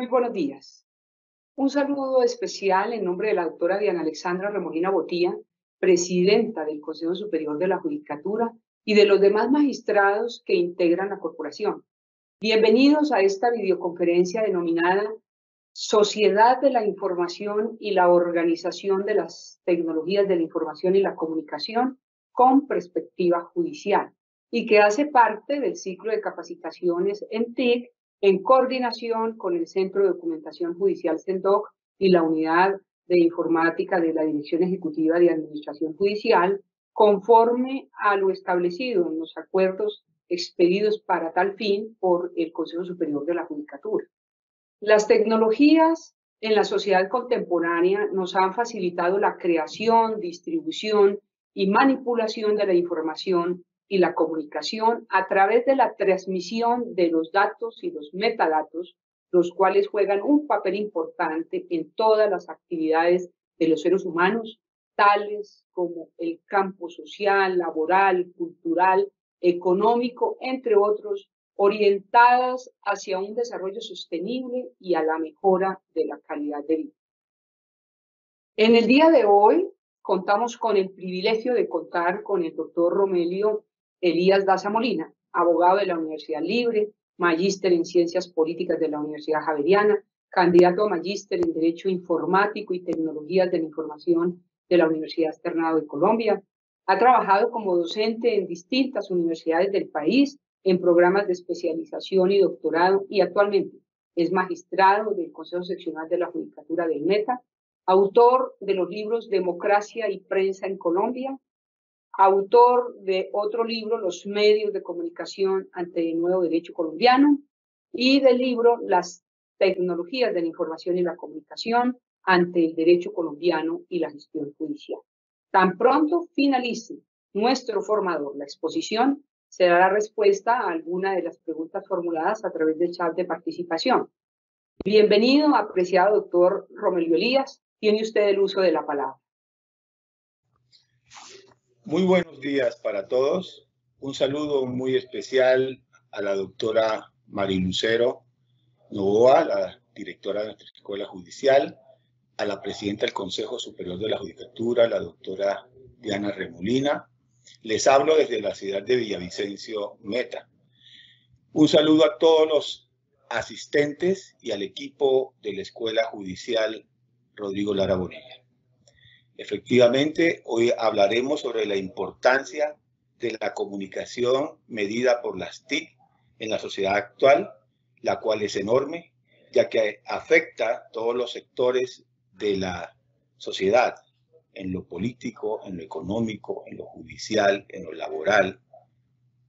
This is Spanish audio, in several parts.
Muy buenos días. Un saludo especial en nombre de la doctora Diana Alexandra Remolina Botía, presidenta del Consejo Superior de la Judicatura y de los demás magistrados que integran la corporación. Bienvenidos a esta videoconferencia denominada Sociedad de la Información y la Organización de las Tecnologías de la Información y la Comunicación con perspectiva judicial, y que hace parte del ciclo de capacitaciones en TIC en coordinación con el Centro de Documentación Judicial CENDOC y la Unidad de Informática de la Dirección Ejecutiva de Administración Judicial, conforme a lo establecido en los acuerdos expedidos para tal fin por el Consejo Superior de la Judicatura. Las tecnologías en la sociedad contemporánea nos han facilitado la creación, distribución y manipulación de la información y la comunicación a través de la transmisión de los datos y los metadatos, los cuales juegan un papel importante en todas las actividades de los seres humanos, tales como el campo social, laboral, cultural, económico, entre otros, orientadas hacia un desarrollo sostenible y a la mejora de la calidad de vida. En el día de hoy contamos con el privilegio de contar con el doctor Romelio Elías Daza Molina, abogado de la Universidad Libre, magíster en Ciencias Políticas de la Universidad Javeriana, candidato a magíster en Derecho Informático y Tecnologías de la Información de la Universidad Externado de Colombia. Ha trabajado como docente en distintas universidades del país, en programas de especialización y doctorado, y actualmente es magistrado del Consejo Seccional de la Judicatura del Meta, autor de los libros Democracia y Prensa en Colombia, autor de otro libro, Los medios de comunicación ante el nuevo derecho colombiano, y del libro Las tecnologías de la información y la comunicación ante el derecho colombiano y la gestión judicial. Tan pronto finalice nuestro formador la exposición, se dará respuesta a alguna de las preguntas formuladas a través del chat de participación. Bienvenido, apreciado doctor Romelio Elías. Tiene usted el uso de la palabra. Muy buenos días para todos. Un saludo muy especial a la doctora Marilucero Novoa, la directora de nuestra Escuela Judicial, a la presidenta del Consejo Superior de la Judicatura, la doctora Diana Remolina. Les hablo desde la ciudad de Villavicencio, Meta. Un saludo a todos los asistentes y al equipo de la Escuela Judicial Rodrigo Lara Bonilla. Efectivamente, hoy hablaremos sobre la importancia de la comunicación medida por las TIC en la sociedad actual, la cual es enorme, ya que afecta a todos los sectores de la sociedad, en lo político, en lo económico, en lo judicial, en lo laboral,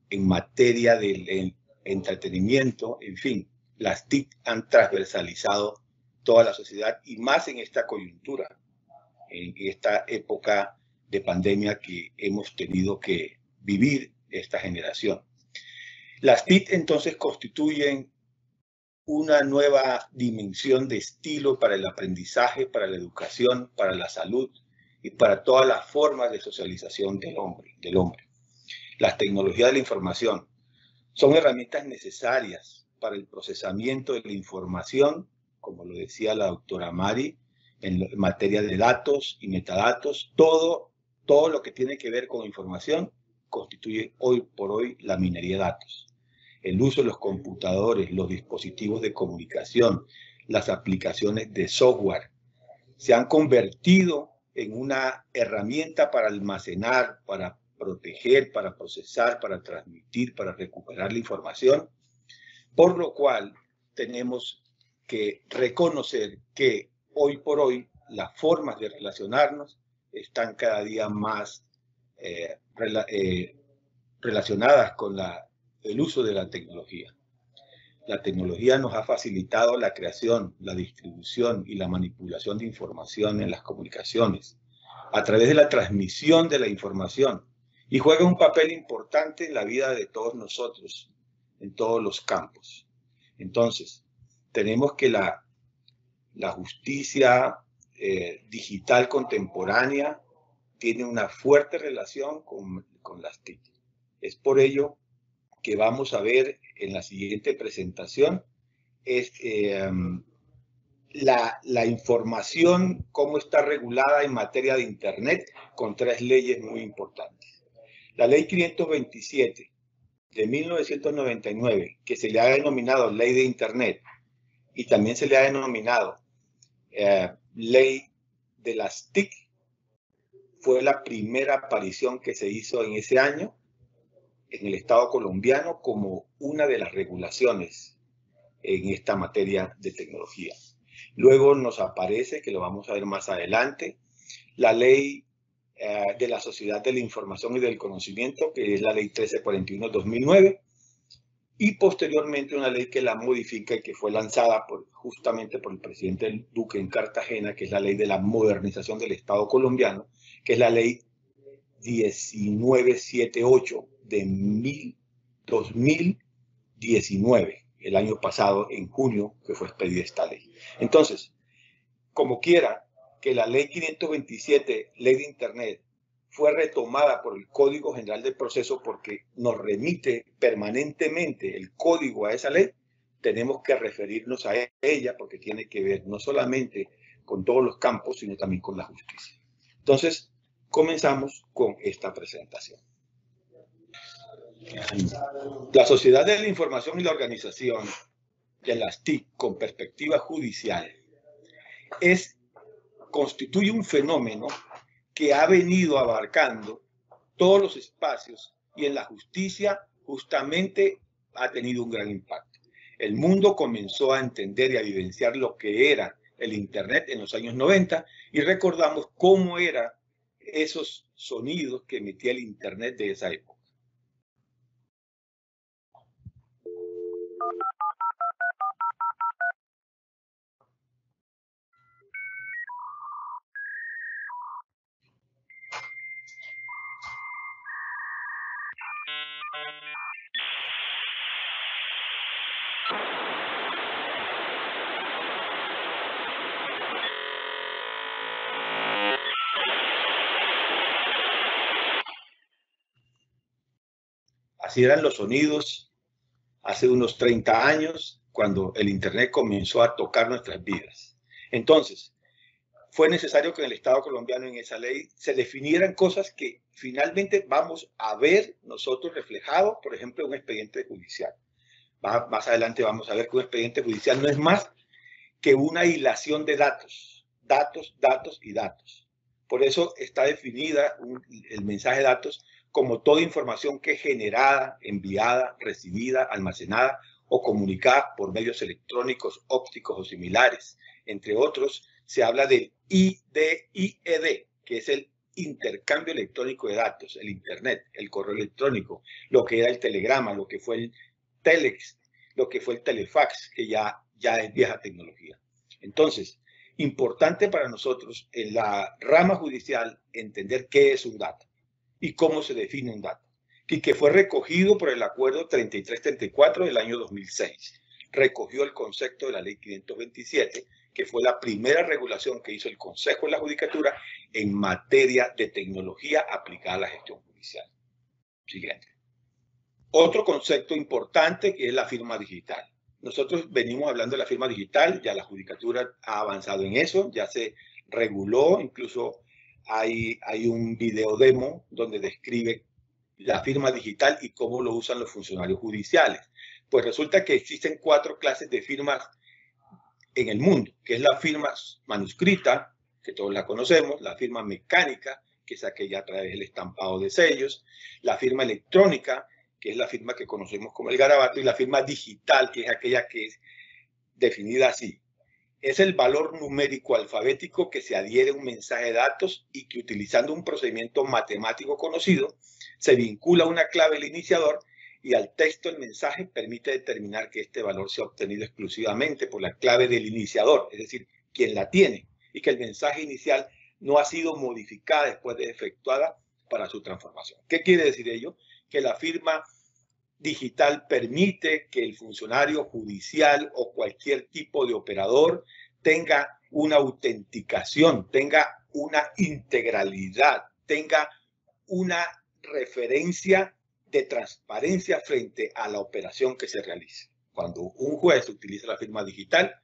en materia del entretenimiento, en fin, las TIC han transversalizado toda la sociedad y más en esta coyuntura, en esta época de pandemia que hemos tenido que vivir esta generación. Las TIC entonces constituyen una nueva dimensión de estilo para el aprendizaje, para la educación, para la salud y para todas las formas de socialización del hombre. Las tecnologías de la información son herramientas necesarias para el procesamiento de la información, como lo decía la doctora Mari, en materia de datos y metadatos. Todo lo que tiene que ver con información constituye hoy por hoy la minería de datos. El uso de los computadores, los dispositivos de comunicación, las aplicaciones de software se han convertido en una herramienta para almacenar, para proteger, para procesar, para transmitir, para recuperar la información, por lo cual tenemos que reconocer que hoy por hoy las formas de relacionarnos están cada día más relacionadas con el uso de la tecnología. La tecnología nos ha facilitado la creación, la distribución y la manipulación de información en las comunicaciones a través de la transmisión de la información y juega un papel importante en la vida de todos nosotros, en todos los campos. Entonces, tenemos que la justicia digital contemporánea tiene una fuerte relación con las TIC. Es por ello que vamos a ver en la siguiente presentación la información, cómo está regulada en materia de Internet, con 3 leyes muy importantes. La ley 527 de 1999, que se le ha denominado Ley de Internet, y también se le ha denominado Ley de las TIC, fue la primera aparición que se hizo en ese año en el Estado colombiano como una de las regulaciones en esta materia de tecnología. Luego nos aparece, que lo vamos a ver más adelante, la ley de la Sociedad de la Información y del Conocimiento, que es la ley 1341-2009, y posteriormente una ley que la modifica y que fue lanzada justamente por el presidente Duque en Cartagena, que es la ley de la modernización del Estado colombiano, que es la ley 1978 de 2019, el año pasado, en junio, que fue expedida esta ley. Entonces, como quiera que la ley 527, ley de Internet, fue retomada por el Código General del Proceso porque nos remite permanentemente el código a esa ley, tenemos que referirnos a ella porque tiene que ver no solamente con todos los campos, sino también con la justicia. Entonces, comenzamos con esta presentación. La Sociedad de la Información y la Organización de las TIC con perspectiva judicial constituye un fenómeno que ha venido abarcando todos los espacios y en la justicia justamente ha tenido un gran impacto. El mundo comenzó a entender y a vivenciar lo que era el Internet en los años 90 y recordamos cómo eran esos sonidos que emitía el Internet de esa época. Así eran los sonidos hace unos 30 años, cuando el Internet comenzó a tocar nuestras vidas. Entonces, fue necesario que en el Estado colombiano, en esa ley, se definieran cosas que finalmente vamos a ver nosotros reflejados, por ejemplo, en un expediente judicial. Más adelante vamos a ver que un expediente judicial no es más que una hilación de datos, datos, datos y datos. Por eso está definida el mensaje de datos como toda información que es generada, enviada, recibida, almacenada o comunicada por medios electrónicos, ópticos o similares. Entre otros, se habla del IDIED, que es el intercambio electrónico de datos, el Internet, el correo electrónico, lo que era el telegrama, lo que fue el telex, lo que fue el telefax, que ya es vieja tecnología. Entonces, importante para nosotros en la rama judicial entender qué es un dato y cómo se define un dato, y que fue recogido por el Acuerdo 3334 del año 2006. Recogió el concepto de la Ley 527, que fue la primera regulación que hizo el Consejo de la Judicatura en materia de tecnología aplicada a la gestión judicial. Siguiente. Otro concepto importante que es la firma digital. Nosotros venimos hablando de la firma digital, ya la Judicatura ha avanzado en eso, ya se reguló, incluso hay un video demo donde describe la firma digital y cómo lo usan los funcionarios judiciales. Pues resulta que existen 4 clases de firmas en el mundo, que es la firma manuscrita, que todos la conocemos, la firma mecánica, que es aquella a través del estampado de sellos, la firma electrónica, que es la firma que conocemos como el garabato, y la firma digital, que es aquella que es definida así. Es el valor numérico alfabético que se adhiere a un mensaje de datos y que utilizando un procedimiento matemático conocido, se vincula una clave al iniciador y al texto del mensaje permite determinar que este valor se ha obtenido exclusivamente por la clave del iniciador, es decir, quien la tiene, y que el mensaje inicial no ha sido modificada después de efectuada para su transformación. ¿Qué quiere decir ello? Que la firma digital permite que el funcionario judicial o cualquier tipo de operador tenga una autenticación, tenga una integralidad, tenga una referencia de transparencia frente a la operación que se realice. Cuando un juez utiliza la firma digital,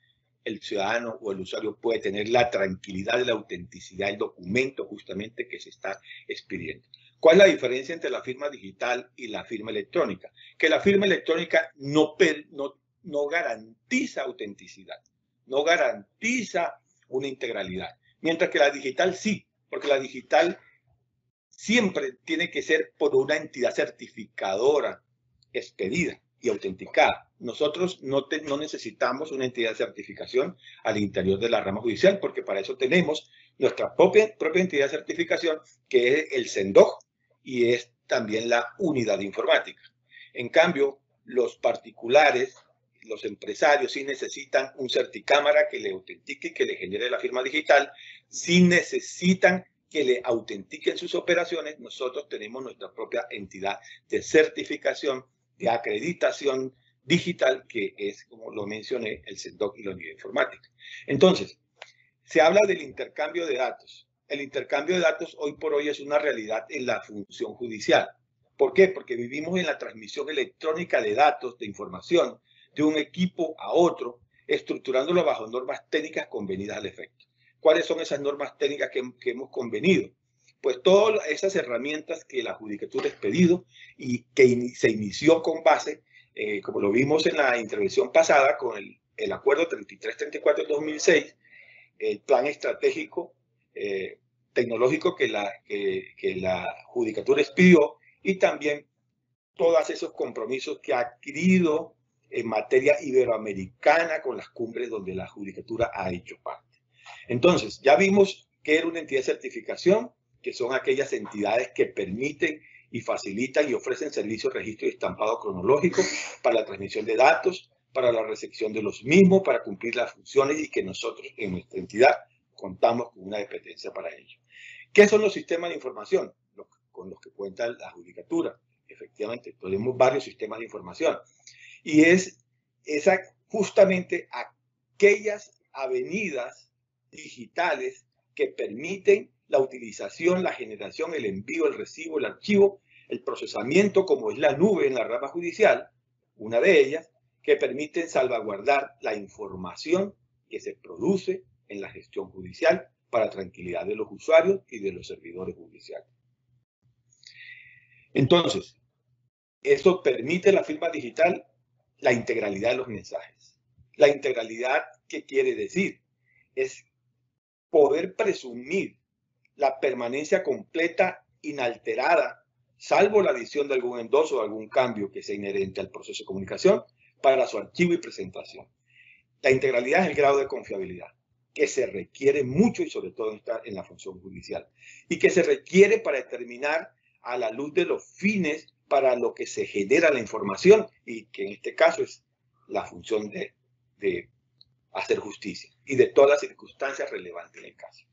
el ciudadano o el usuario puede tener la tranquilidad de la autenticidad del documento justamente que se está expidiendo. ¿Cuál es la diferencia entre la firma digital y la firma electrónica? Que la firma electrónica no garantiza autenticidad, no garantiza una integralidad, mientras que la digital sí, porque la digital siempre tiene que ser por una entidad certificadora expedida y autenticada. Nosotros no necesitamos una entidad de certificación al interior de la rama judicial, porque para eso tenemos nuestra propia entidad de certificación, que es el CENDOC, y es también la unidad informática. En cambio, los particulares, los empresarios, sí necesitan un certicámara que le autentique y que le genere la firma digital, sí necesitan que le autentiquen sus operaciones. Nosotros tenemos nuestra propia entidad de certificación, de acreditación digital, que es, como lo mencioné, el CENDOC y la unidad informática. Entonces, se habla del intercambio de datos. El intercambio de datos hoy por hoy es una realidad en la función judicial. ¿Por qué? Porque vivimos en la transmisión electrónica de datos, de información, de un equipo a otro, estructurándolo bajo normas técnicas convenidas al efecto. ¿Cuáles son esas normas técnicas que hemos convenido? Pues todas esas herramientas que la Judicatura ha expedido y que se inició con base, como lo vimos en la intervención pasada, con el Acuerdo 3334 del 2006, el plan estratégico tecnológico que la Judicatura expidió, y también todos esos compromisos que ha adquirido en materia iberoamericana con las cumbres donde la Judicatura ha hecho parte. Entonces, ya vimos que era una entidad de certificación, que son aquellas entidades que permiten y facilitan y ofrecen servicios de registro y estampado cronológico para la transmisión de datos, para la recepción de los mismos, para cumplir las funciones, y que nosotros en nuestra entidad contamos con una dependencia para ello. ¿Qué son los sistemas de información con los que cuenta la Judicatura? Efectivamente, tenemos varios sistemas de información, y es justamente aquellas avenidas digitales que permiten la utilización, la generación, el envío, el recibo, el archivo, el procesamiento, como es la nube en la rama judicial, una de ellas, que permiten salvaguardar la información que se produce en la gestión judicial para tranquilidad de los usuarios y de los servidores judiciales. Entonces, esto permite la firma digital, la integralidad de los mensajes. La integralidad, ¿qué quiere decir? Es poder presumir la permanencia completa, inalterada, salvo la adición de algún endoso o algún cambio que sea inherente al proceso de comunicación, para su archivo y presentación. La integralidad es el grado de confiabilidad que se requiere mucho, y sobre todo en la función judicial, y que se requiere para determinar a la luz de los fines para lo que se genera la información, y que en este caso es la función de hacer justicia y de todas las circunstancias relevantes en el caso.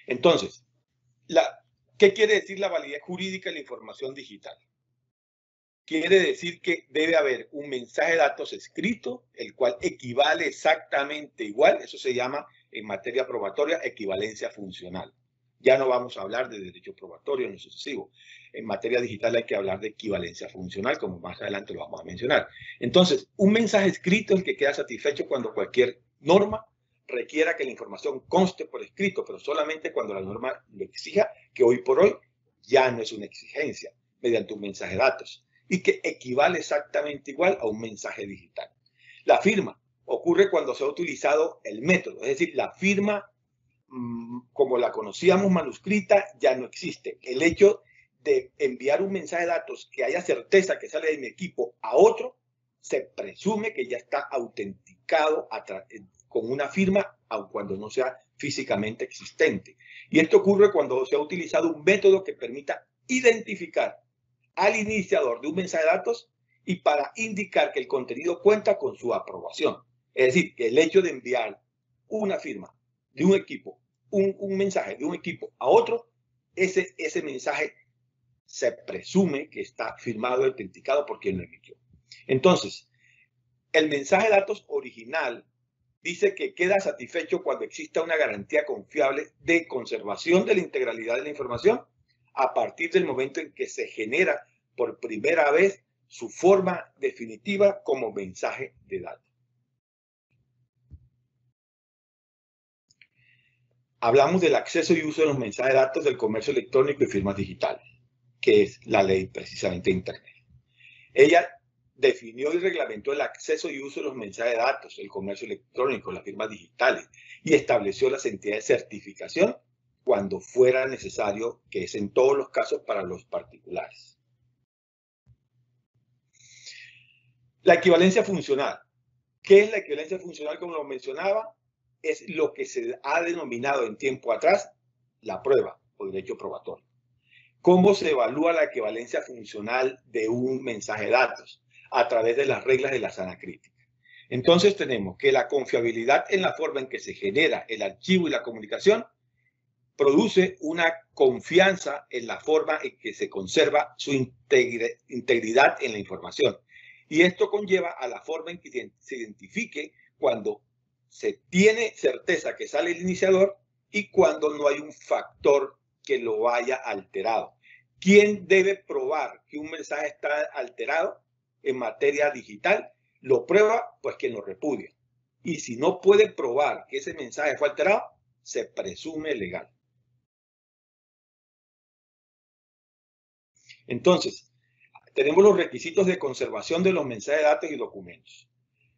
Entonces, ¿qué quiere decir la validez jurídica de la información digital? Quiere decir que debe haber un mensaje de datos escrito, el cual equivale exactamente igual. Eso se llama, en materia probatoria, equivalencia funcional. Ya no vamos a hablar de derecho probatorio en lo sucesivo. En materia digital hay que hablar de equivalencia funcional, como más adelante lo vamos a mencionar. Entonces, un mensaje escrito es el que queda satisfecho cuando cualquier norma requiera que la información conste por escrito, pero solamente cuando la norma lo exija, que hoy por hoy ya no es una exigencia, mediante un mensaje de datos, y que equivale exactamente igual a un mensaje digital. La firma ocurre cuando se ha utilizado el método, es decir, la firma como la conocíamos manuscrita ya no existe. El hecho de enviar un mensaje de datos que haya certeza que sale de mi equipo a otro, se presume que ya está autenticado con una firma, aun cuando no sea físicamente existente. Y esto ocurre cuando se ha utilizado un método que permita identificar al iniciador de un mensaje de datos y para indicar que el contenido cuenta con su aprobación. Es decir, que el hecho de enviar una firma de un equipo, un mensaje de un equipo a otro, ese mensaje se presume que está firmado y autenticado por quien lo emitió. Entonces, el mensaje de datos original dice que queda satisfecho cuando exista una garantía confiable de conservación de la integralidad de la información a partir del momento en que se genera por primera vez su forma definitiva como mensaje de datos. Hablamos del acceso y uso de los mensajes de datos del comercio electrónico y firmas digitales, que es la ley precisamente de Internet. Ella definió y reglamentó el acceso y uso de los mensajes de datos, el comercio electrónico, las firmas digitales, y estableció las entidades de certificación cuando fuera necesario, que es en todos los casos para los particulares. La equivalencia funcional. ¿Qué es la equivalencia funcional? Como lo mencionaba, es lo que se ha denominado en tiempo atrás la prueba o derecho probatorio. ¿Cómo se evalúa la equivalencia funcional de un mensaje de datos? A través de las reglas de la sana crítica. Entonces tenemos que la confiabilidad en la forma en que se genera el archivo y la comunicación produce una confianza en la forma en que se conserva su integridad en la información. Y esto conlleva a la forma en que se identifique cuando se tiene certeza que sale el iniciador y cuando no hay un factor que lo haya alterado. ¿Quién debe probar que un mensaje está alterado en materia digital? Lo prueba, pues quien lo repudia. Y si no puede probar que ese mensaje fue alterado, se presume legal. Entonces, tenemos los requisitos de conservación de los mensajes de datos y documentos.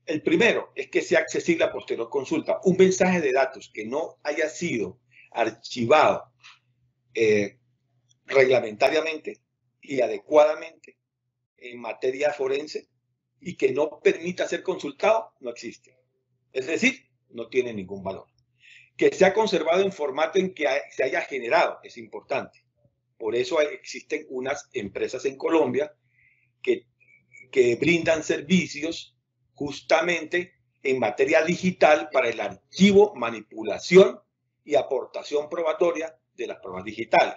El primero es que sea accesible a posterior consulta. Un mensaje de datos que no haya sido archivado reglamentariamente y adecuadamente en materia forense y que no permita ser consultado, no existe. Es decir, no tiene ningún valor. Que sea conservado en formato en que se haya generado, es importante. Por eso existen unas empresas en Colombia que brindan servicios justamente en materia digital para el archivo, manipulación y aportación probatoria de las pruebas digitales.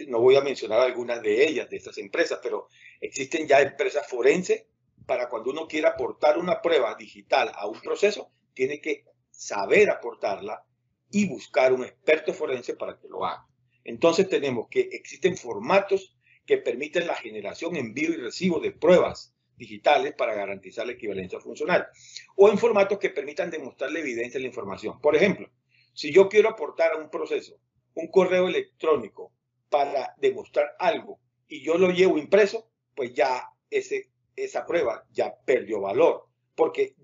No voy a mencionar algunas de ellas, de estas empresas, pero existen ya empresas forenses para cuando uno quiera aportar una prueba digital a un proceso, tiene que saber aportarla y buscar un experto forense para que lo haga. Entonces tenemos que existen formatos que permiten la generación, envío y recibo de pruebas digitales para garantizar la equivalencia funcional, o en formatos que permitan demostrar la evidencia de la información. Por ejemplo, si yo quiero aportar a un proceso un correo electrónico para demostrar algo y yo lo llevo impreso, pues ya esa prueba ya perdió valor, porque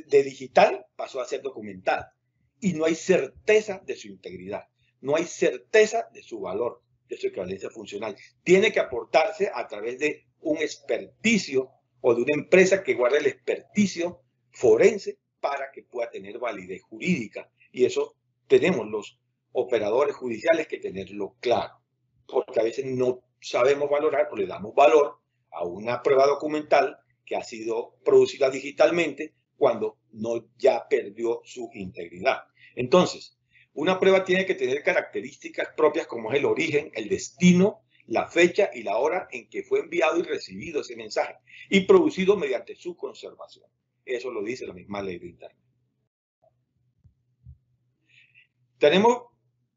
de digital pasó a ser documental y no hay certeza de su integridad, no hay certeza de su valor, de su equivalencia funcional. Tiene que aportarse a través de un experticio o de una empresa que guarde el experticio forense para que pueda tener validez jurídica. Y eso tenemos los operadores judiciales que tenerlo claro, porque a veces no sabemos valorar o le damos valor a una prueba documental que ha sido producida digitalmente cuando no ya perdió su integridad. Entonces, una prueba tiene que tener características propias como es el origen, el destino, la fecha y la hora en que fue enviado y recibido ese mensaje y producido mediante su conservación. Eso lo dice la misma ley de Internet. Tenemos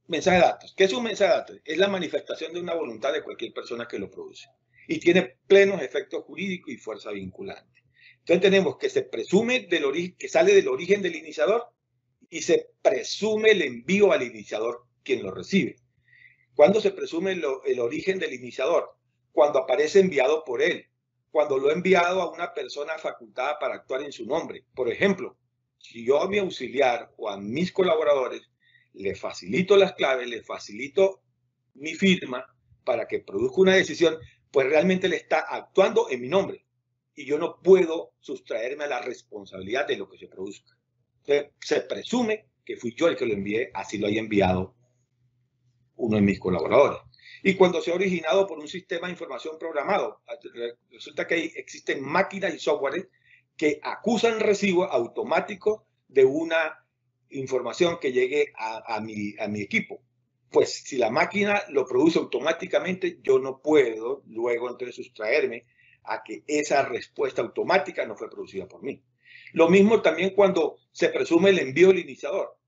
mensaje de datos. ¿Qué es un mensaje de datos? Es la manifestación de una voluntad de cualquier persona que lo produce y tiene plenos efectos jurídicos y fuerza vinculante. Entonces tenemos que se presume del origen, que sale del origen del iniciador y se presume el envío al iniciador quien lo recibe. ¿Cuándo se presume el origen del iniciador? Cuando aparece enviado por él, cuando lo he enviado a una persona facultada para actuar en su nombre. Por ejemplo, si yo a mi auxiliar o a mis colaboradores le facilito las claves, le facilito mi firma para que produzca una decisión, pues realmente le está actuando en mi nombre y yo no puedo sustraerme a la responsabilidad de lo que se produzca. Entonces, se presume que fui yo el que lo envié, así lo haya enviado uno de mis colaboradores. Y cuando se ha originado por un sistema de información programado, resulta que existen máquinas y software que acusan recibo automático de una información que llegue a mi equipo. Pues si la máquina lo produce automáticamente, yo no puedo luego entonces sustraerme a que esa respuesta automática no fue producida por mí. Lo mismo también cuando se presume el envío del iniciador.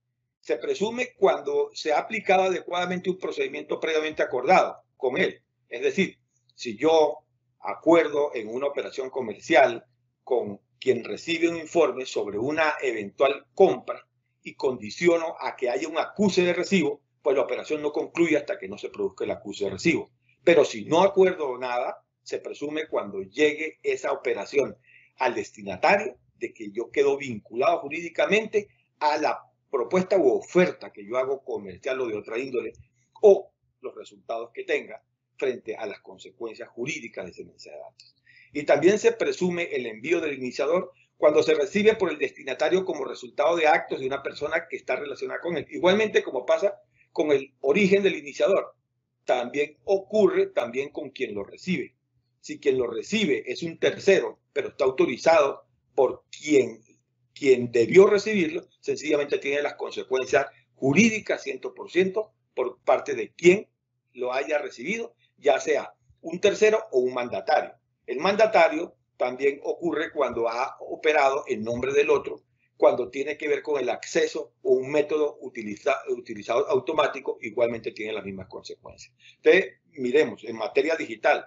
Se presume cuando se ha aplicado adecuadamente un procedimiento previamente acordado con él. Es decir, si yo acuerdo en una operación comercial con quien recibe un informe sobre una eventual compra y condiciono a que haya un acuse de recibo, pues la operación no concluye hasta que no se produzca el acuse de recibo. Pero si no acuerdo nada, se presume cuando llegue esa operación al destinatario de que yo quedo vinculado jurídicamente a la propuesta u oferta que yo hago comercial o de otra índole, o los resultados que tenga frente a las consecuencias jurídicas de ese mensaje de datos. Y también se presume el envío del iniciador cuando se recibe por el destinatario como resultado de actos de una persona que está relacionada con él. Igualmente como pasa con el origen del iniciador, también ocurre también con quien lo recibe. Si quien lo recibe es un tercero, pero está autorizado por quien debió recibirlo, sencillamente tiene las consecuencias jurídicas 100% por parte de quien lo haya recibido, ya sea un tercero o un mandatario. El mandatario también ocurre cuando ha operado en nombre del otro, cuando tiene que ver con el acceso o un método utilizado automático, igualmente tiene las mismas consecuencias. Entonces, miremos, en materia digital,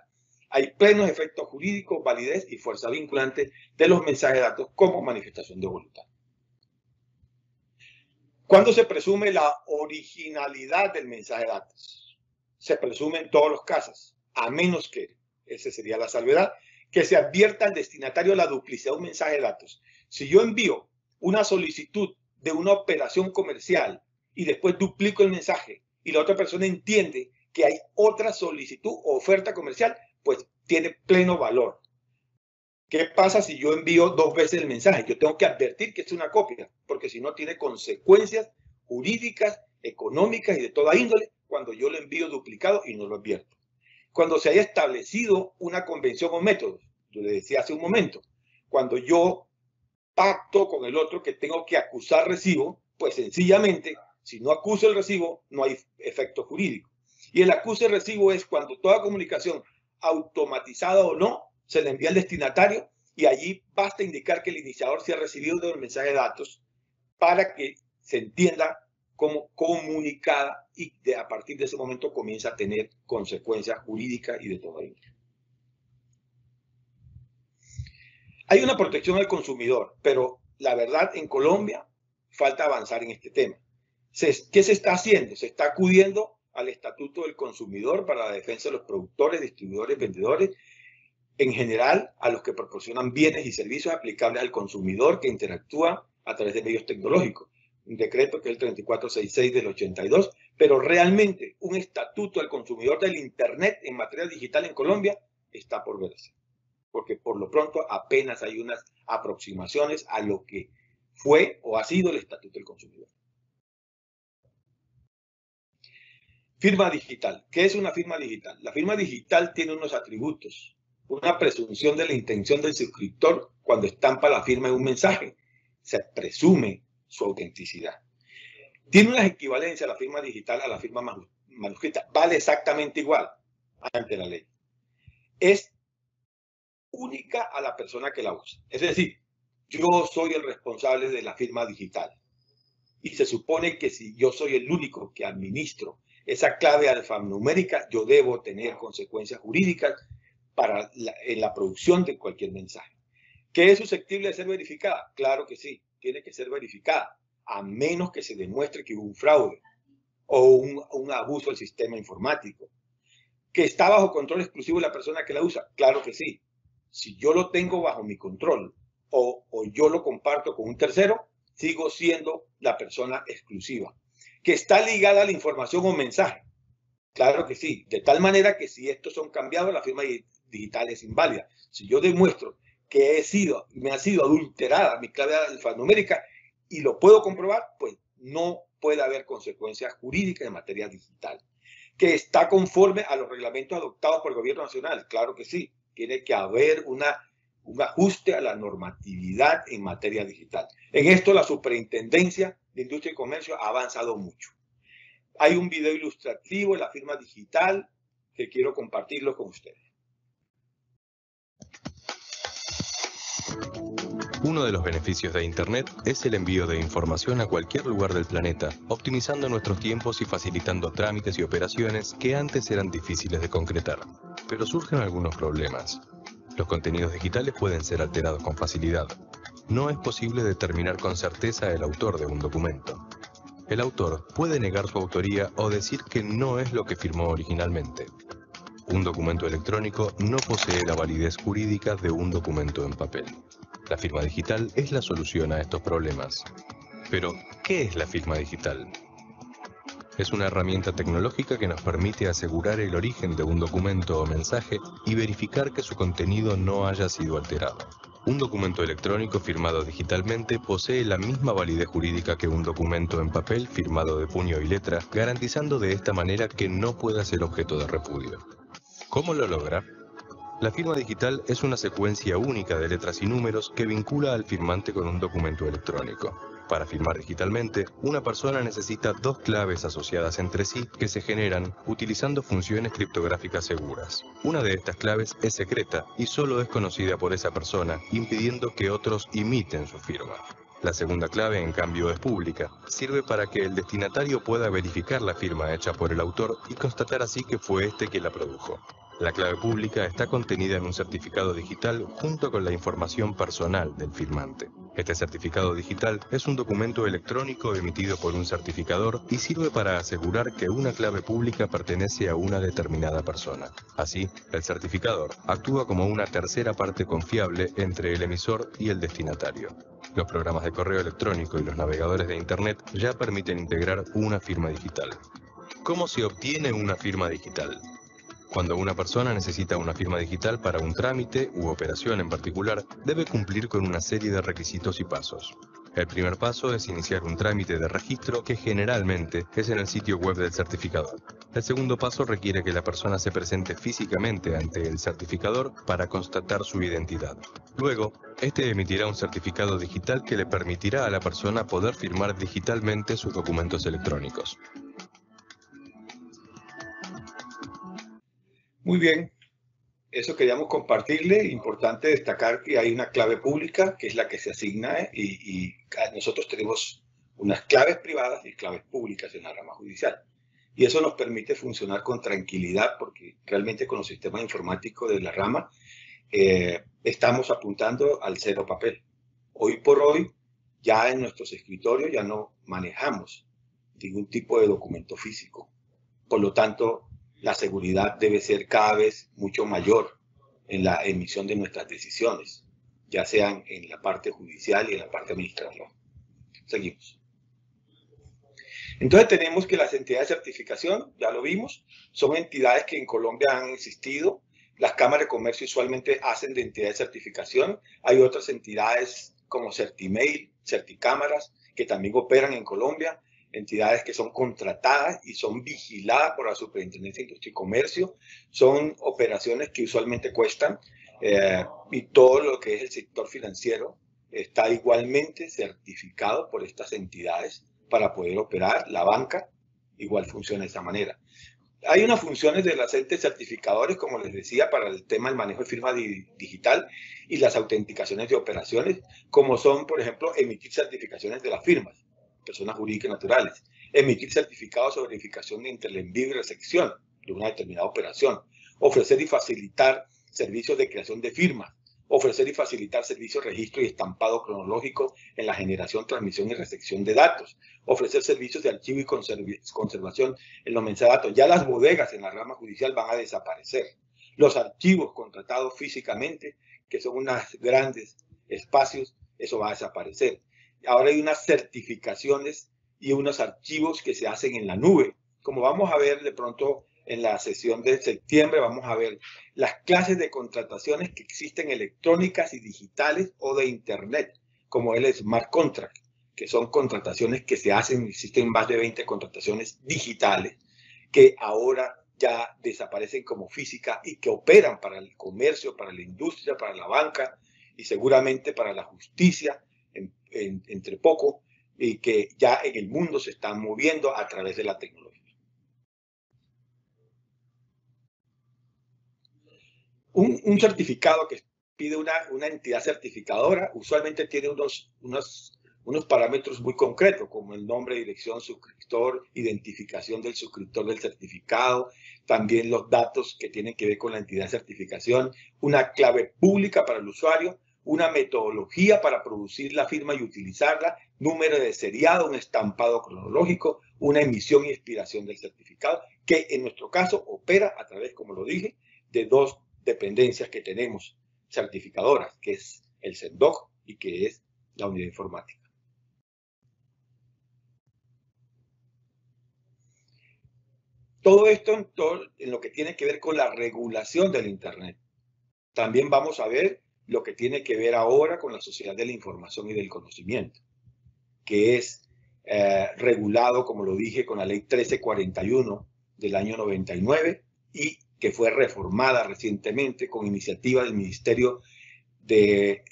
hay plenos efectos jurídicos, validez y fuerza vinculante de los mensajes de datos como manifestación de voluntad. ¿Cuándo se presume la originalidad del mensaje de datos? Se presume en todos los casos, a menos que, esa sería la salvedad, que se advierta al destinatario la duplicidad de un mensaje de datos. Si yo envío una solicitud de una operación comercial y después duplico el mensaje y la otra persona entiende que hay otra solicitud o oferta comercial, pues tiene pleno valor. ¿Qué pasa si yo envío 2 veces el mensaje? Yo tengo que advertir que es una copia, porque si no tiene consecuencias jurídicas, económicas y de toda índole cuando yo lo envío duplicado y no lo advierto. Cuando se haya establecido una convención o método, yo le decía hace un momento, cuando yo pacto con el otro que tengo que acusar recibo, pues sencillamente, si no acuso el recibo, no hay efecto jurídico. Y el acuse de recibo es cuando toda comunicación, automatizada o no, se le envía al destinatario y allí basta indicar que el iniciador se ha recibido el mensaje de datos para que se entienda como comunicada y a partir de ese momento comienza a tener consecuencias jurídicas y de todo ello. Hay una protección al consumidor, pero la verdad en Colombia falta avanzar en este tema. ¿Qué se está haciendo? Se está acudiendo al Estatuto del Consumidor para la defensa de los productores, distribuidores, vendedores, en general a los que proporcionan bienes y servicios aplicables al consumidor que interactúa a través de medios tecnológicos. Un decreto que es el 3466 del 82, pero realmente un estatuto del consumidor del Internet en materia digital en Colombia está por verse. Porque por lo pronto apenas hay unas aproximaciones a lo que fue o ha sido el estatuto del consumidor. Firma digital. ¿Qué es una firma digital? La firma digital tiene unos atributos. Una presunción de la intención del suscriptor cuando estampa la firma en un mensaje. Se presume su autenticidad. Tiene una equivalencia la firma digital a la firma manuscrita. Vale exactamente igual ante la ley. Es única a la persona que la usa. Es decir, yo soy el responsable de la firma digital. Y se supone que si yo soy el único que administro esa clave alfanumérica, yo debo tener consecuencias jurídicas en la producción de cualquier mensaje. ¿Que es susceptible de ser verificada? Claro que sí, tiene que ser verificada, a menos que se demuestre que hubo un fraude o un abuso del sistema informático. ¿Que está bajo control exclusivo de la persona que la usa? Claro que sí. Si yo lo tengo bajo mi control o yo lo comparto con un tercero, sigo siendo la persona exclusiva. ¿Que está ligada a la información o mensaje? Claro que sí. De tal manera que si estos son cambiados, la firma digital es inválida. Si yo demuestro que me ha sido adulterada mi clave alfanumérica y lo puedo comprobar, pues no puede haber consecuencias jurídicas en materia digital. ¿Que está conforme a los reglamentos adoptados por el gobierno nacional? Claro que sí. Tiene que haber un ajuste a la normatividad en materia digital. En esto la Superintendencia de Industria y Comercio ha avanzado mucho. Hay un video ilustrativo de la firma digital que quiero compartirlo con ustedes. Uno de los beneficios de Internet es el envío de información a cualquier lugar del planeta, optimizando nuestros tiempos y facilitando trámites y operaciones que antes eran difíciles de concretar. Pero surgen algunos problemas. Los contenidos digitales pueden ser alterados con facilidad. No es posible determinar con certeza el autor de un documento. El autor puede negar su autoría o decir que no es lo que firmó originalmente. Un documento electrónico no posee la validez jurídica de un documento en papel. La firma digital es la solución a estos problemas. Pero, ¿qué es la firma digital? Es una herramienta tecnológica que nos permite asegurar el origen de un documento o mensaje y verificar que su contenido no haya sido alterado. Un documento electrónico firmado digitalmente posee la misma validez jurídica que un documento en papel firmado de puño y letra, garantizando de esta manera que no pueda ser objeto de repudio. ¿Cómo lo logra? La firma digital es una secuencia única de letras y números que vincula al firmante con un documento electrónico. Para firmar digitalmente, una persona necesita dos claves asociadas entre sí que se generan utilizando funciones criptográficas seguras. Una de estas claves es secreta y solo es conocida por esa persona, impidiendo que otros imiten su firma. La segunda clave, en cambio, es pública. Sirve para que el destinatario pueda verificar la firma hecha por el autor y constatar así que fue este quien la produjo. La clave pública está contenida en un certificado digital junto con la información personal del firmante. Este certificado digital es un documento electrónico emitido por un certificador y sirve para asegurar que una clave pública pertenece a una determinada persona. Así, el certificador actúa como una tercera parte confiable entre el emisor y el destinatario. Los programas de correo electrónico y los navegadores de Internet ya permiten integrar una firma digital. ¿Cómo se obtiene una firma digital? Cuando una persona necesita una firma digital para un trámite u operación en particular, debe cumplir con una serie de requisitos y pasos. El primer paso es iniciar un trámite de registro que generalmente es en el sitio web del certificador. El segundo paso requiere que la persona se presente físicamente ante el certificador para constatar su identidad. Luego, este emitirá un certificado digital que le permitirá a la persona poder firmar digitalmente sus documentos electrónicos. Muy bien, eso queríamos compartirle. Importante destacar que hay una clave pública, que es la que se asigna, y nosotros tenemos unas claves privadas y claves públicas en la rama judicial. Y eso nos permite funcionar con tranquilidad, porque realmente con los sistemas informáticos de la rama estamos apuntando al cero papel. Hoy por hoy, ya en nuestros escritorios ya no manejamos ningún tipo de documento físico. Por lo tanto, la seguridad debe ser cada vez mucho mayor en la emisión de nuestras decisiones, ya sean en la parte judicial y en la parte administrativa. Seguimos. Entonces tenemos que las entidades de certificación, ya lo vimos, son entidades que en Colombia han existido. Las cámaras de comercio usualmente hacen de entidades de certificación. Hay otras entidades como Certimail, Certicámaras, que también operan en Colombia. Entidades que son contratadas y son vigiladas por la Superintendencia de Industria y Comercio. Son operaciones que usualmente cuestan y todo lo que es el sector financiero está igualmente certificado por estas entidades para poder operar. La banca igual funciona de esa manera. Hay unas funciones de los entes certificadores, como les decía, para el tema del manejo de firma digital y las autenticaciones de operaciones, como son, por ejemplo, emitir certificaciones de las firmas, personas jurídicas naturales, emitir certificados sobre verificación entre el envío y recepción de una determinada operación, ofrecer y facilitar servicios de creación de firmas, ofrecer y facilitar servicios de registro y estampado cronológico en la generación, transmisión y recepción de datos, ofrecer servicios de archivo y conservación en los mensajes de datos. Ya las bodegas en la rama judicial van a desaparecer. Los archivos contratados físicamente, que son unos grandes espacios, eso va a desaparecer. Ahora hay unas certificaciones y unos archivos que se hacen en la nube. Como vamos a ver de pronto en la sesión de septiembre, vamos a ver las clases de contrataciones que existen electrónicas y digitales o de Internet, como el Smart Contract, que son contrataciones que se hacen, existen más de 20 contrataciones digitales, que ahora ya desaparecen como física y que operan para el comercio, para la industria, para la banca y seguramente para la justicia, entre poco, y que ya en el mundo se están moviendo a través de la tecnología. Un certificado que pide una entidad certificadora usualmente tiene unos parámetros muy concretos, como el nombre, dirección, suscriptor, identificación del suscriptor del certificado, también los datos que tienen que ver con la entidad de certificación, una clave pública para el usuario, una metodología para producir la firma y utilizarla, número de seriado, un estampado cronológico, una emisión y expiración del certificado, que en nuestro caso opera a través, como lo dije, de dos dependencias que tenemos certificadoras, que es el SENDOC y que es la unidad informática. Todo esto en lo que tiene que ver con la regulación del Internet. También vamos a ver lo que tiene que ver ahora con la sociedad de la información y del conocimiento, que es regulado, como lo dije, con la ley 1341 del año 99 y que fue reformada recientemente con iniciativa del Ministerio de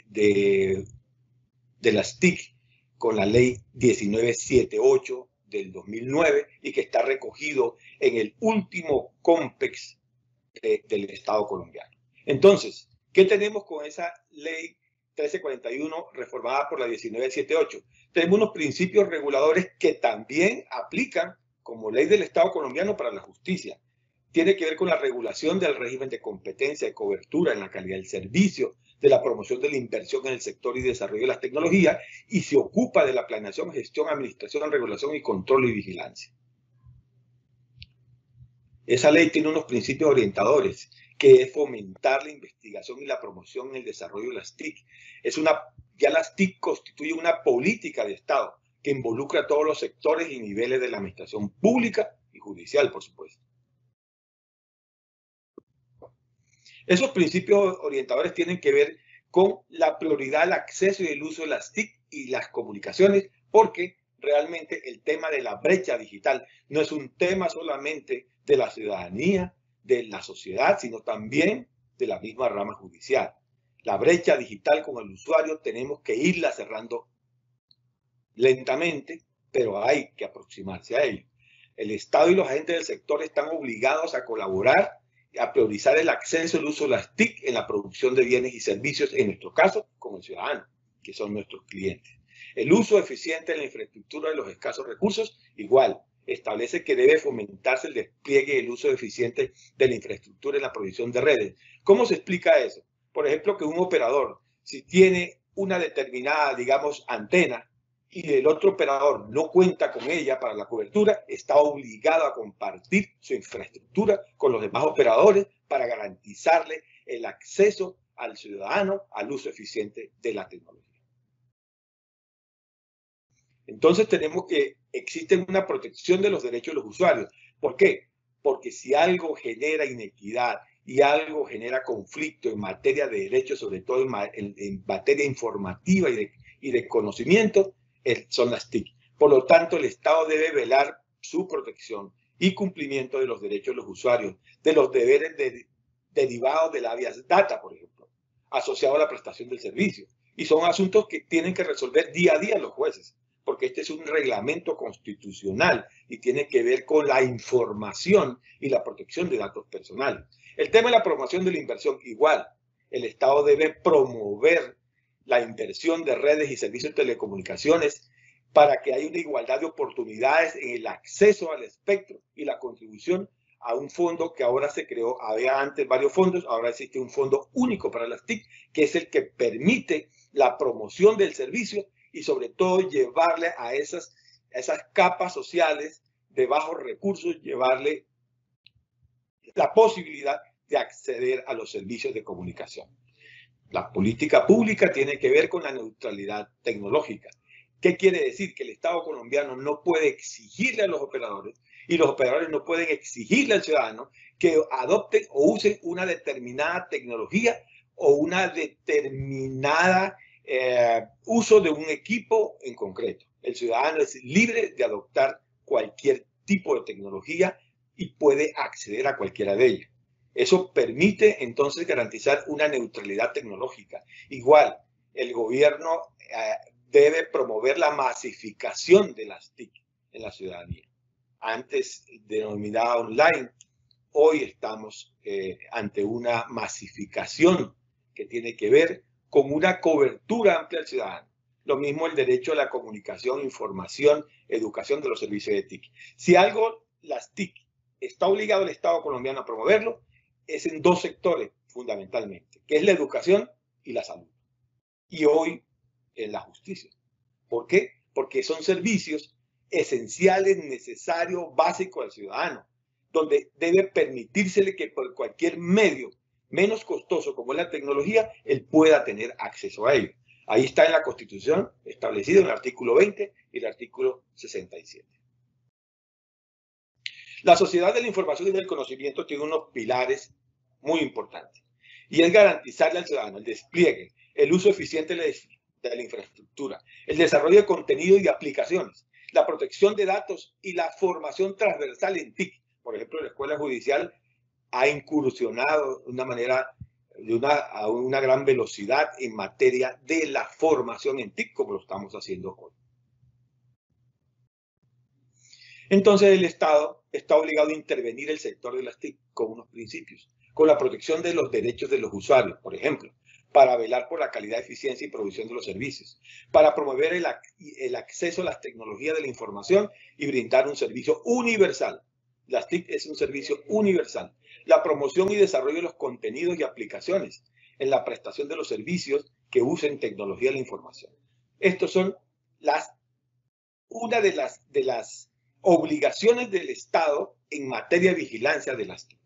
las TIC con la ley 1978 del 2009 y que está recogido en el último COMPEX del Estado colombiano. Entonces, ¿qué tenemos con esa ley 1341 reformada por la 1978? Tenemos unos principios reguladores que también aplican como ley del Estado colombiano para la justicia. Tiene que ver con la regulación del régimen de competencia, de cobertura en la calidad del servicio, de la promoción de la inversión en el sector y desarrollo de las tecnologías, y se ocupa de la planeación, gestión, administración, regulación y control y vigilancia. Esa ley tiene unos principios orientadores, que es fomentar la investigación y la promoción en el desarrollo de las TIC. Ya las TIC constituyen una política de Estado que involucra a todos los sectores y niveles de la administración pública y judicial, por supuesto. Esos principios orientadores tienen que ver con la prioridad al acceso y el uso de las TIC y las comunicaciones, porque realmente el tema de la brecha digital no es un tema solamente de la ciudadanía, de la sociedad, sino también de la misma rama judicial. La brecha digital con el usuario tenemos que irla cerrando lentamente, pero hay que aproximarse a ello. El Estado y los agentes del sector están obligados a colaborar, a priorizar el acceso y el uso de las TIC en la producción de bienes y servicios, en nuestro caso, como el ciudadano, que son nuestros clientes. El uso eficiente de la infraestructura de los escasos recursos, igual, establece que debe fomentarse el despliegue y el uso eficiente de la infraestructura en la provisión de redes. ¿Cómo se explica eso? Por ejemplo, que un operador, si tiene una determinada, digamos, antena, y el otro operador no cuenta con ella para la cobertura, está obligado a compartir su infraestructura con los demás operadores para garantizarle el acceso al ciudadano al uso eficiente de la tecnología. Entonces tenemos que existe una protección de los derechos de los usuarios. ¿Por qué? Porque si algo genera inequidad y algo genera conflicto en materia de derechos, sobre todo en materia informativa y de conocimiento, son las TIC. Por lo tanto, el Estado debe velar su protección y cumplimiento de los derechos de los usuarios, de los deberes derivados del habeas data, por ejemplo, asociado a la prestación del servicio. Y son asuntos que tienen que resolver día a día los jueces, porque este es un reglamento constitucional y tiene que ver con la información y la protección de datos personales. El tema de la promoción de la inversión, igual. El Estado debe promover la inversión de redes y servicios de telecomunicaciones para que haya una igualdad de oportunidades en el acceso al espectro y la contribución a un fondo que ahora se creó. Había antes varios fondos, ahora existe un fondo único para las TIC, que es el que permite la promoción del servicio y sobre todo llevarle a esas capas sociales de bajos recursos, llevarle la posibilidad de acceder a los servicios de comunicación. La política pública tiene que ver con la neutralidad tecnológica. ¿Qué quiere decir? Que el Estado colombiano no puede exigirle a los operadores y los operadores no pueden exigirle al ciudadano que adopten o usen una determinada tecnología o una determinada uso de un equipo en concreto. El ciudadano es libre de adoptar cualquier tipo de tecnología y puede acceder a cualquiera de ellas. Eso permite entonces garantizar una neutralidad tecnológica. Igual, el gobierno debe promover la masificación de las TIC en la ciudadanía. Antes denominada online, hoy estamos ante una masificación que tiene que ver con una cobertura amplia al ciudadano. Lo mismo el derecho a la comunicación, información, educación de los servicios de TIC. Si algo las TIC está obligado el Estado colombiano a promoverlo, es en dos sectores fundamentalmente, que es la educación y la salud. Y hoy en la justicia. ¿Por qué? Porque son servicios esenciales, necesarios, básicos al ciudadano, donde debe permitírsele que por cualquier medio menos costoso como es la tecnología, él pueda tener acceso a ello. Ahí está en la Constitución establecido en el artículo 20 y el artículo 67. La sociedad de la información y del conocimiento tiene unos pilares muy importantes, y es garantizarle al ciudadano el despliegue, el uso eficiente de la infraestructura, el desarrollo de contenido y de aplicaciones, la protección de datos y la formación transversal en TIC. Por ejemplo, la Escuela Judicial ha incursionado de una manera, a una gran velocidad en materia de la formación en TIC, como lo estamos haciendo hoy. Entonces el Estado está obligado a intervenir el sector de las TIC con unos principios, con la protección de los derechos de los usuarios, por ejemplo, para velar por la calidad, eficiencia y producción de los servicios, para promover el acceso a las tecnologías de la información y brindar un servicio universal. Las TIC es un servicio universal. La promoción y desarrollo de los contenidos y aplicaciones en la prestación de los servicios que usen tecnología de la información. Estos son una de las obligaciones del Estado en materia de vigilancia de las TIC.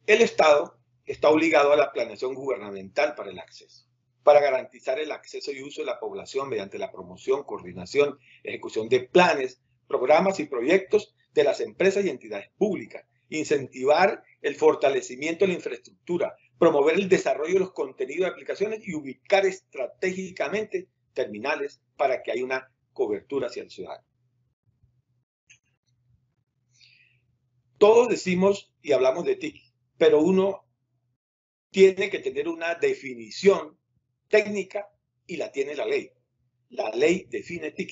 El Estado está obligado a la planeación gubernamental para el acceso, para garantizar el acceso y uso de la población mediante la promoción, coordinación, ejecución de planes, programas y proyectos de las empresas y entidades públicas, incentivar el fortalecimiento de la infraestructura, promover el desarrollo de los contenidos de aplicaciones y ubicar estratégicamente terminales para que haya una cobertura hacia el ciudadano. Todos decimos y hablamos de TIC, pero uno tiene que tener una definición técnica y la tiene la ley. La ley define TIC.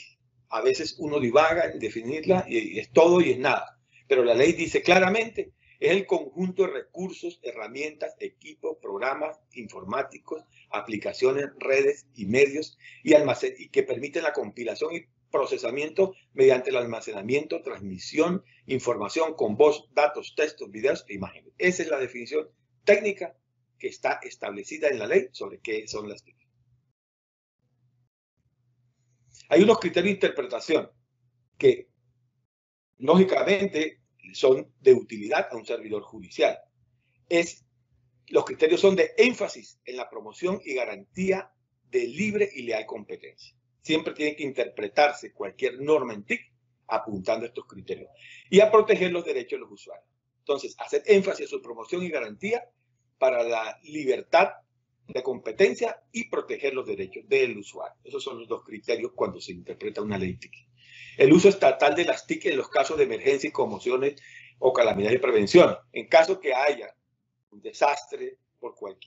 A veces uno divaga en definirla y es todo y es nada. Pero la ley dice claramente, es el conjunto de recursos, herramientas, equipos, programas informáticos, aplicaciones, redes y medios y que permiten la compilación y procesamiento mediante el almacenamiento, transmisión, información con voz, datos, textos, videos e imágenes. Esa es la definición técnica que está establecida en la ley sobre qué son las TIC. Hay unos criterios de interpretación que, lógicamente, son de utilidad a un servidor judicial. Los criterios son de énfasis en la promoción y garantía de libre y leal competencia. Siempre tiene que interpretarse cualquier norma en TIC apuntando a estos criterios y a proteger los derechos de los usuarios. Entonces, hacer énfasis en su promoción y garantía para la libertad de competencia y proteger los derechos del usuario. Esos son los dos criterios cuando se interpreta una ley TIC. El uso estatal de las TIC en los casos de emergencia y conmociones o calamidades de prevención. En caso que haya un desastre,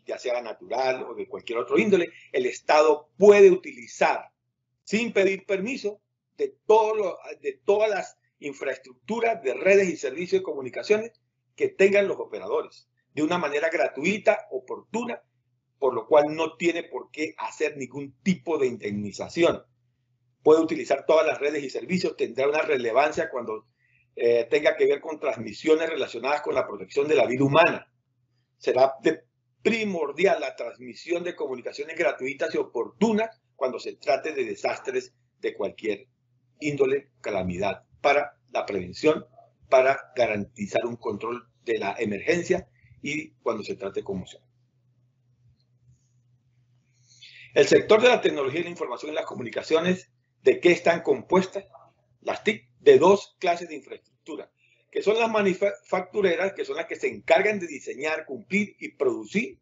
ya sea natural o de cualquier otro índole, el Estado puede utilizar, sin pedir permiso, de todas las infraestructuras de redes y servicios de comunicaciones que tengan los operadores, de una manera gratuita, oportuna, por lo cual no tiene por qué hacer ningún tipo de indemnización. Puede utilizar todas las redes y servicios, tendrá una relevancia cuando tenga que ver con transmisiones relacionadas con la protección de la vida humana. Será primordial la transmisión de comunicaciones gratuitas y oportunas cuando se trate de desastres de cualquier índole, calamidad, para la prevención, para garantizar un control de la emergencia y cuando se trate de conmoción. El sector de la tecnología y la información y las comunicaciones, ¿de qué están compuestas? Las TIC, de dos clases de infraestructura, que son las manufactureras, que son las que se encargan de diseñar, cumplir y producir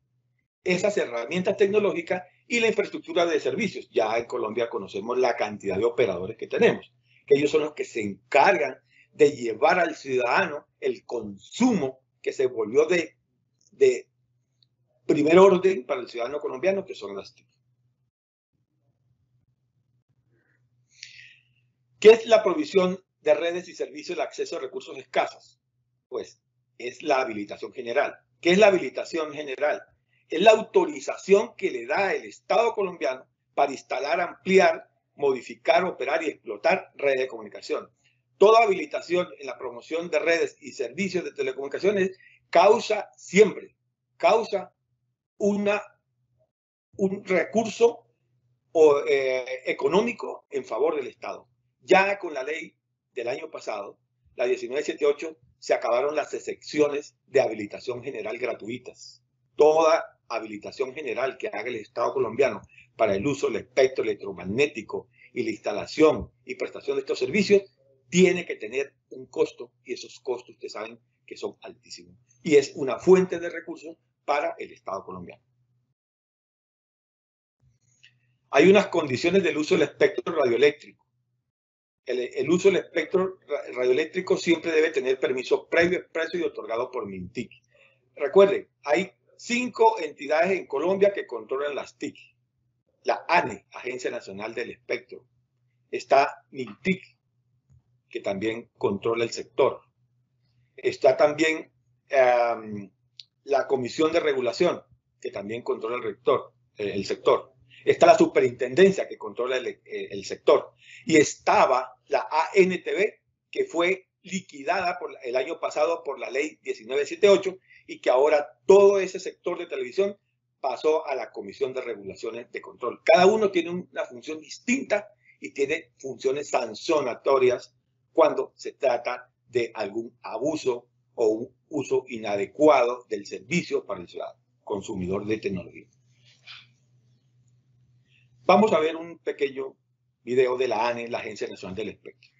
esas herramientas tecnológicas, y la infraestructura de servicios. Ya en Colombia conocemos la cantidad de operadores que tenemos, que ellos son los que se encargan de llevar al ciudadano el consumo que se volvió de primer orden para el ciudadano colombiano, que son las TIC. ¿Qué es la provisión de redes y servicios de acceso a recursos escasos? Pues es la habilitación general. ¿Qué es la habilitación general? Es la autorización que le da el Estado colombiano para instalar, ampliar, modificar, operar y explotar redes de comunicación. Toda habilitación en la promoción de redes y servicios de telecomunicaciones siempre causa un recurso económico en favor del Estado. Ya con la ley del año pasado, la 1978, se acabaron las excepciones de habilitación general gratuitas. Toda habilitación general que haga el Estado colombiano para el uso del espectro electromagnético y la instalación y prestación de estos servicios tiene que tener un costo, y esos costos ustedes saben que son altísimos. Y es una fuente de recursos para el Estado colombiano. Hay unas condiciones del uso del espectro radioeléctrico. El uso del espectro radioeléctrico siempre debe tener permiso previo, expreso y otorgado por MINTIC. Recuerden, hay 5 entidades en Colombia que controlan las TIC. La ANE, Agencia Nacional del Espectro. Está MINTIC, que también controla el sector. Está también la Comisión de Regulación, que también controla el sector. Está la Superintendencia, que controla el sector. Y estaba la ANTV, que fue liquidada el año pasado por la ley 1978 y que ahora todo ese sector de televisión pasó a la Comisión de Regulaciones de Control. Cada uno tiene una función distinta y tiene funciones sancionatorias cuando se trata de algún abuso o un uso inadecuado del servicio para el ciudadano, consumidor de tecnología. Vamos a ver un pequeño video de la ANE, la Agencia Nacional del Espectro.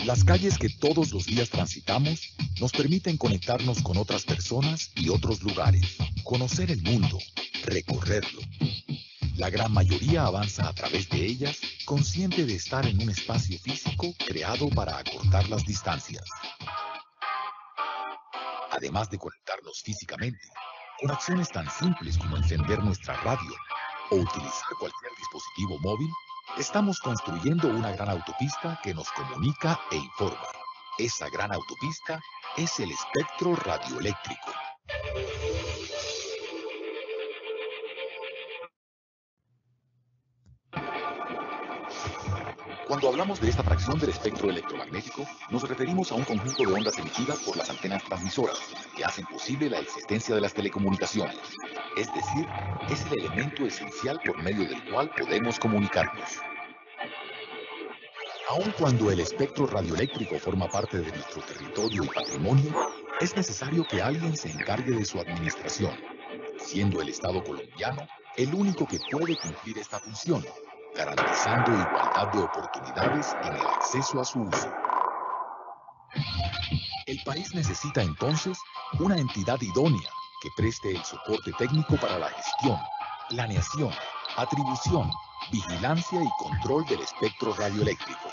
Las calles que todos los días transitamos nos permiten conectarnos con otras personas y otros lugares, conocer el mundo, recorrerlo. La gran mayoría avanza a través de ellas, consciente de estar en un espacio físico creado para acortar las distancias. Además de conectarnos físicamente, con acciones tan simples como encender nuestra radio o utilizar cualquier dispositivo móvil, estamos construyendo una gran autopista que nos comunica e informa. Esa gran autopista es el espectro radioeléctrico. Cuando hablamos de esta fracción del espectro electromagnético, nos referimos a un conjunto de ondas emitidas por las antenas transmisoras que hacen posible la existencia de las telecomunicaciones. Es decir, es el elemento esencial por medio del cual podemos comunicarnos. Aun cuando el espectro radioeléctrico forma parte de nuestro territorio y patrimonio, es necesario que alguien se encargue de su administración, siendo el Estado colombiano el único que puede cumplir esta función, garantizando igualdad de oportunidades en el acceso a su uso. El país necesita entonces una entidad idónea que preste el soporte técnico para la gestión, planeación, atribución, vigilancia y control del espectro radioeléctrico.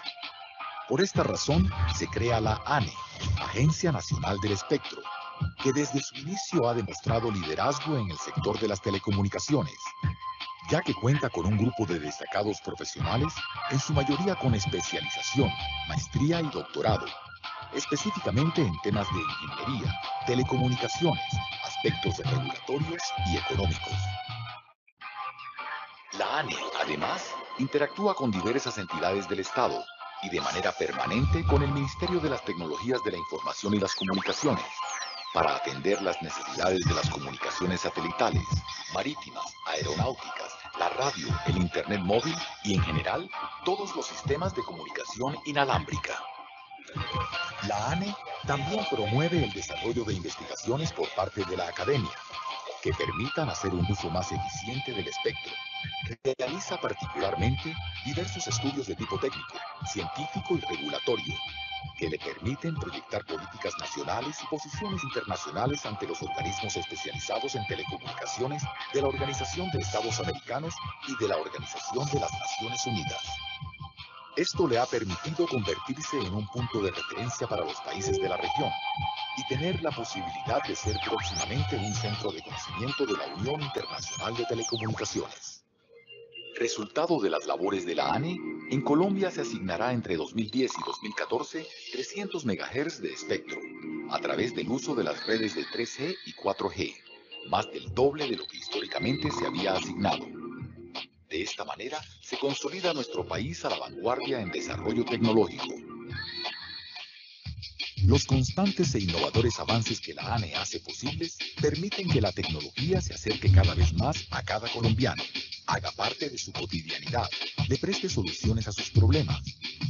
Por esta razón se crea la ANE, Agencia Nacional del Espectro, que desde su inicio ha demostrado liderazgo en el sector de las telecomunicaciones, ya que cuenta con un grupo de destacados profesionales, en su mayoría con especialización, maestría y doctorado, específicamente en temas de ingeniería, telecomunicaciones, aspectos regulatorios y económicos. La ANE, además, interactúa con diversas entidades del Estado y de manera permanente con el Ministerio de las Tecnologías de la Información y las Comunicaciones, para atender las necesidades de las comunicaciones satelitales, marítimas, aeronáuticas, la radio, el Internet móvil y, en general, todos los sistemas de comunicación inalámbrica. La ANE también promueve el desarrollo de investigaciones por parte de la academia, que permitan hacer un uso más eficiente del espectro. Realiza particularmente diversos estudios de tipo técnico, científico y regulatorio, que le permiten proyectar políticas nacionales y posiciones internacionales ante los organismos especializados en telecomunicaciones de la Organización de Estados Americanos y de la Organización de las Naciones Unidas. Esto le ha permitido convertirse en un punto de referencia para los países de la región y tener la posibilidad de ser próximamente un centro de conocimiento de la Unión Internacional de Telecomunicaciones. Resultado de las labores de la ANE, en Colombia se asignará entre 2010 y 2014 300 MHz de espectro, a través del uso de las redes de 3G y 4G, más del doble de lo que históricamente se había asignado. De esta manera, se consolida nuestro país a la vanguardia en desarrollo tecnológico. Los constantes e innovadores avances que la ANE hace posibles permiten que la tecnología se acerque cada vez más a cada colombiano, haga parte de su cotidianidad, le preste soluciones a sus problemas,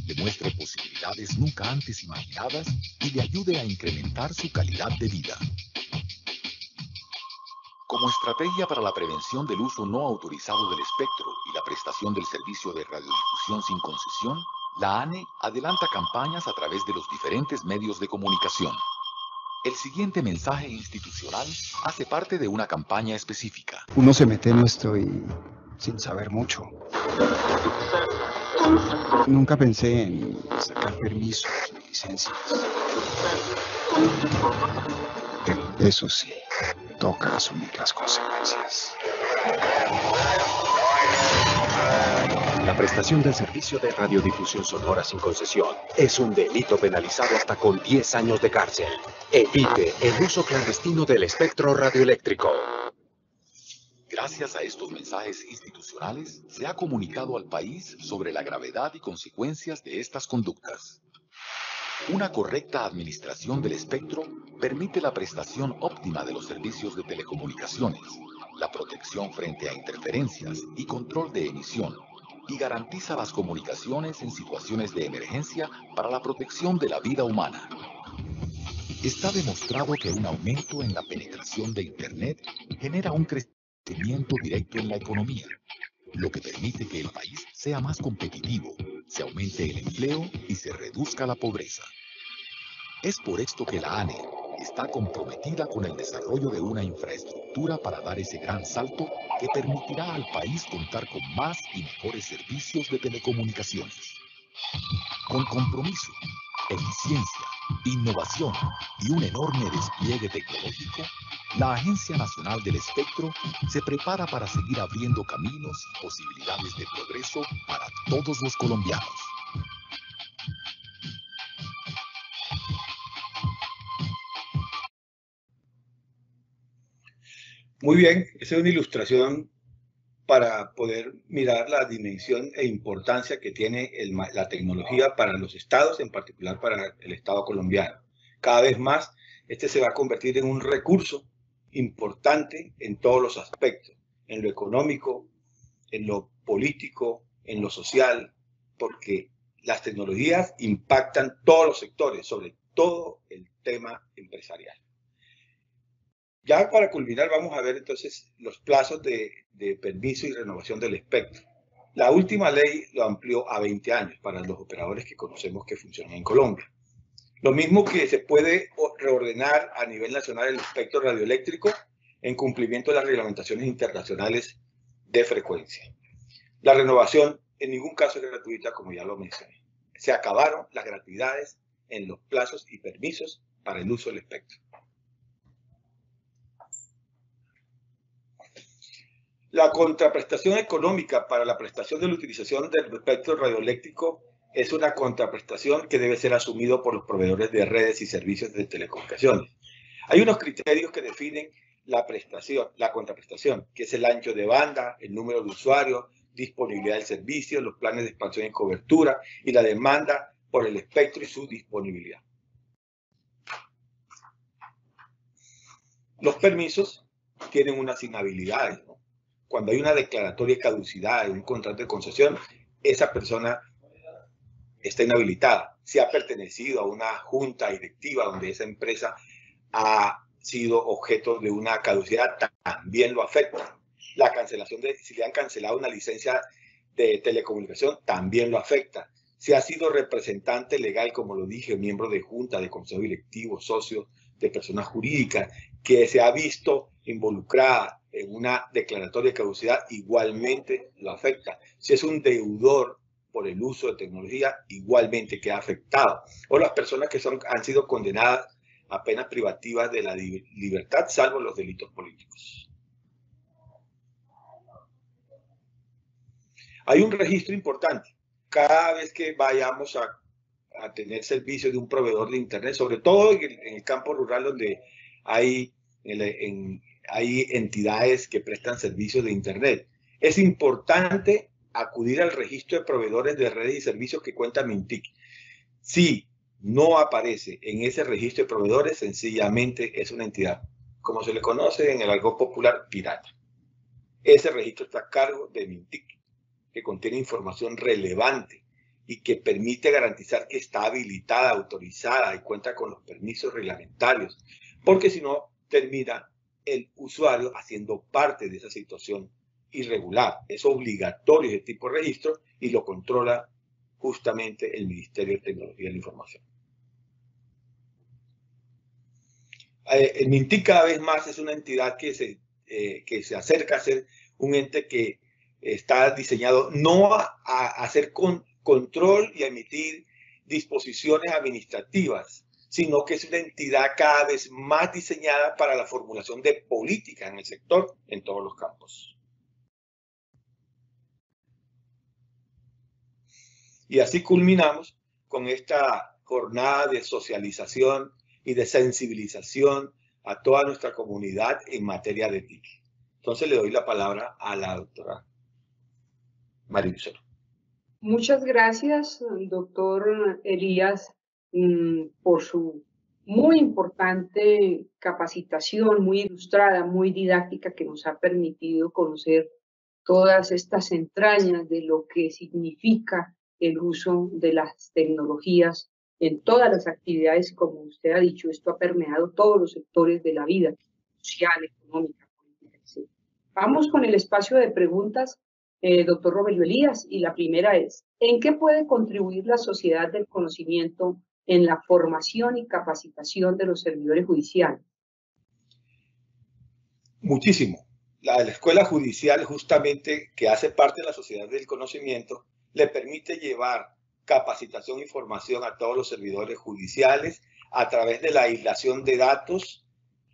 le muestre posibilidades nunca antes imaginadas y le ayude a incrementar su calidad de vida. Como estrategia para la prevención del uso no autorizado del espectro y la prestación del servicio de radiodifusión sin concesión, la ANE adelanta campañas a través de los diferentes medios de comunicación. El siguiente mensaje institucional hace parte de una campaña específica. Uno se mete en esto y sin saber mucho. Nunca pensé en sacar permisos ni licencias. Pero eso sí, toca asumir las consecuencias. La prestación del servicio de radiodifusión sonora sin concesión es un delito penalizado hasta con 10 años de cárcel. Evite el uso clandestino del espectro radioeléctrico. Gracias a estos mensajes institucionales, se ha comunicado al país sobre la gravedad y consecuencias de estas conductas. Una correcta administración del espectro permite la prestación óptima de los servicios de telecomunicaciones, la protección frente a interferencias y control de emisión, y garantiza las comunicaciones en situaciones de emergencia para la protección de la vida humana. Está demostrado que un aumento en la penetración de Internet genera un crecimiento directo en la economía, lo que permite que el país sea más competitivo, se aumente el empleo y se reduzca la pobreza. Es por esto que la ANE está comprometida con el desarrollo de una infraestructura para dar ese gran salto que permitirá al país contar con más y mejores servicios de telecomunicaciones. Con compromiso, eficiencia, innovación y un enorme despliegue tecnológico, la Agencia Nacional del Espectro se prepara para seguir abriendo caminos y posibilidades de progreso para todos los colombianos. Muy bien, esa es una ilustración para poder mirar la dimensión e importancia que tiene la tecnología para los estados, en particular para el estado colombiano. Cada vez más, este se va a convertir en un recurso importante en todos los aspectos, en lo económico, en lo político, en lo social, porque las tecnologías impactan todos los sectores, sobre todo el tema empresarial. Ya para culminar vamos a ver entonces los plazos de permiso y renovación del espectro. La última ley lo amplió a 20 años para los operadores que conocemos que funcionan en Colombia. Lo mismo que se puede reordenar a nivel nacional el espectro radioeléctrico en cumplimiento de las reglamentaciones internacionales de frecuencia. La renovación en ningún caso es gratuita, como ya lo mencioné. Se acabaron las gratuidades en los plazos y permisos para el uso del espectro. La contraprestación económica para la prestación de la utilización del espectro radioeléctrico es una contraprestación que debe ser asumido por los proveedores de redes y servicios de telecomunicaciones. Hay unos criterios que definen la contraprestación, que es el ancho de banda, el número de usuarios, disponibilidad del servicio, los planes de expansión y cobertura y la demanda por el espectro y su disponibilidad. Los permisos tienen unas inhabilidades, ¿no? Cuando hay una declaratoria de caducidad en un contrato de concesión, esa persona está inhabilitada. Si ha pertenecido a una junta directiva donde esa empresa ha sido objeto de una caducidad, también lo afecta. La cancelación si le han cancelado una licencia de telecomunicación, también lo afecta. Si ha sido representante legal, como lo dije, miembro de junta, de consejo directivo, socio de personas jurídicas, que se ha visto involucrada en una declaratoria de caducidad, igualmente lo afecta. Si es un deudor por el uso de tecnología, igualmente queda afectado. O las personas que han sido condenadas a penas privativas de la libertad, salvo los delitos políticos. Hay un registro importante. Cada vez que vayamos a tener servicio de un proveedor de Internet, sobre todo en el campo rural donde hay entidades que prestan servicios de Internet, es importante acudir al registro de proveedores de redes y servicios que cuenta Mintic. Si no aparece en ese registro de proveedores, sencillamente es una entidad, como se le conoce en el argot popular, pirata. Ese registro está a cargo de Mintic, que contiene información relevante y que permite garantizar que está habilitada, autorizada y cuenta con los permisos reglamentarios, porque si no, termina el usuario haciendo parte de esa situación irregular. Es obligatorio ese tipo de registro y lo controla justamente el Ministerio de Tecnología de la Información. El Mintic cada vez más es una entidad que se acerca a ser un ente que está diseñado no a hacer control y a emitir disposiciones administrativas, sino que es una entidad cada vez más diseñada para la formulación de políticas en el sector en todos los campos. Y así culminamos con esta jornada de socialización y de sensibilización a toda nuestra comunidad en materia de TIC. Entonces le doy la palabra a la doctora María Lucero. Muchas gracias, doctor Elías, por su muy importante capacitación, muy ilustrada, muy didáctica, que nos ha permitido conocer todas estas entrañas de lo que significa el uso de las tecnologías en todas las actividades. Como usted ha dicho, esto ha permeado todos los sectores de la vida social, económica, política, etc. Vamos con el espacio de preguntas, doctor Rogelio Elías, y la primera es: ¿en qué puede contribuir la sociedad del conocimiento en la formación y capacitación de los servidores judiciales? Muchísimo. La escuela judicial, justamente, que hace parte de la sociedad del conocimiento, le permite llevar capacitación y formación a todos los servidores judiciales a través de la aislación de datos,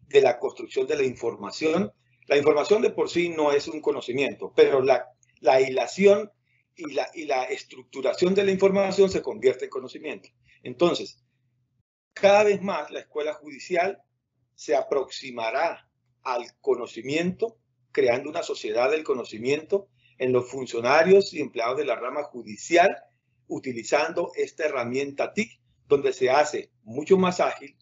de la construcción de la información. La información de por sí no es un conocimiento, pero la aislación y la estructuración de la información se convierte en conocimiento. Entonces, cada vez más la escuela judicial se aproximará al conocimiento, creando una sociedad del conocimiento en los funcionarios y empleados de la rama judicial, utilizando esta herramienta TIC, donde se hace mucho más ágil,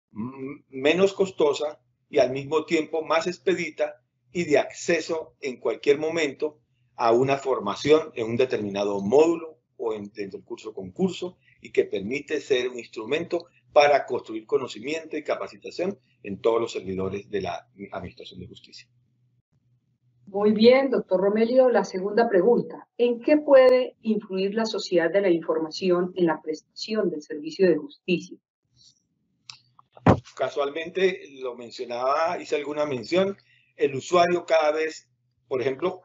menos costosa y al mismo tiempo más expedita y de acceso en cualquier momento a una formación en un determinado módulo o dentro del curso-concurso, y que permite ser un instrumento para construir conocimiento y capacitación en todos los servidores de la Administración de Justicia. Muy bien, doctor Romelio. La segunda pregunta: ¿en qué puede influir la sociedad de la información en la prestación del servicio de justicia? Casualmente lo mencionaba, hice alguna mención. El usuario cada vez, por ejemplo,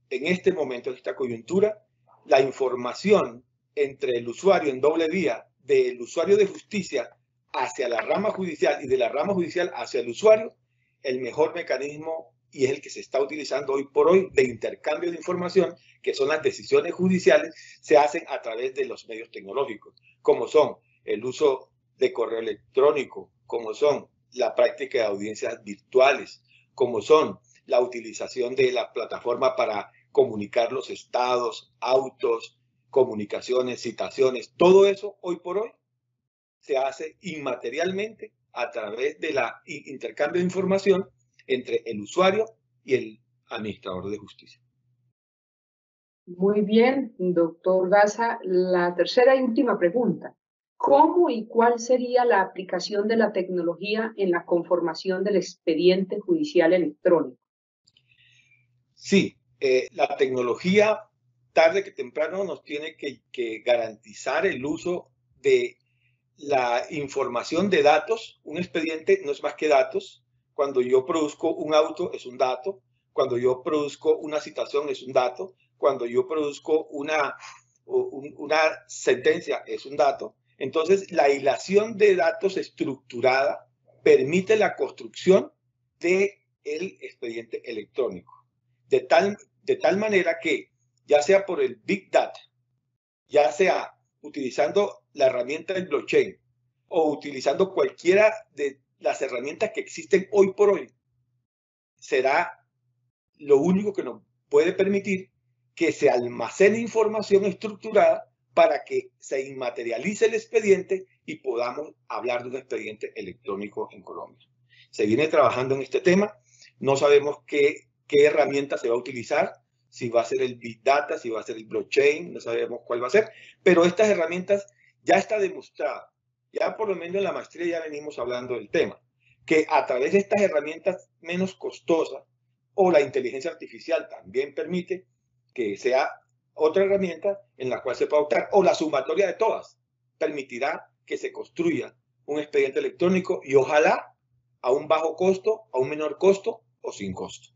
en este momento, en esta coyuntura, la información entre el usuario en doble vía, del usuario de justicia hacia la rama judicial y de la rama judicial hacia el usuario, el mejor mecanismo, y es el que se está utilizando hoy por hoy, de intercambio de información, que son las decisiones judiciales, se hacen a través de los medios tecnológicos, como son el uso de correo electrónico, como son la práctica de audiencias virtuales, como son la utilización de la plataforma para comunicar los estados, autos, comunicaciones, citaciones. Todo eso hoy por hoy se hace inmaterialmente a través del intercambio de información entre el usuario y el administrador de justicia. Muy bien, doctor Daza. La tercera y última pregunta: ¿cómo y cuál sería la aplicación de la tecnología en la conformación del expediente judicial electrónico? Sí, la tecnología, tarde que temprano, nos tiene que garantizar el uso de la información de datos. Un expediente no es más que datos. Cuando yo produzco un auto es un dato. Cuando yo produzco una citación es un dato. Cuando yo produzco una sentencia es un dato. Entonces, la hilación de datos estructurada permite la construcción del expediente electrónico. De tal manera que ya sea por el Big Data, ya sea utilizando la herramienta del blockchain o utilizando cualquiera de las herramientas que existen hoy por hoy, será lo único que nos puede permitir que se almacene información estructurada para que se inmaterialice el expediente y podamos hablar de un expediente electrónico en Colombia. Se viene trabajando en este tema, no sabemos qué herramienta se va a utilizar, si va a ser el Big Data, si va a ser el blockchain, no sabemos cuál va a ser, pero estas herramientas ya está demostrado, ya por lo menos en la maestría ya venimos hablando del tema, que a través de estas herramientas menos costosas, o la inteligencia artificial también permite que sea otra herramienta en la cual se pueda optar, o la sumatoria de todas, permitirá que se construya un expediente electrónico y ojalá a un bajo costo, a un menor costo o sin costo.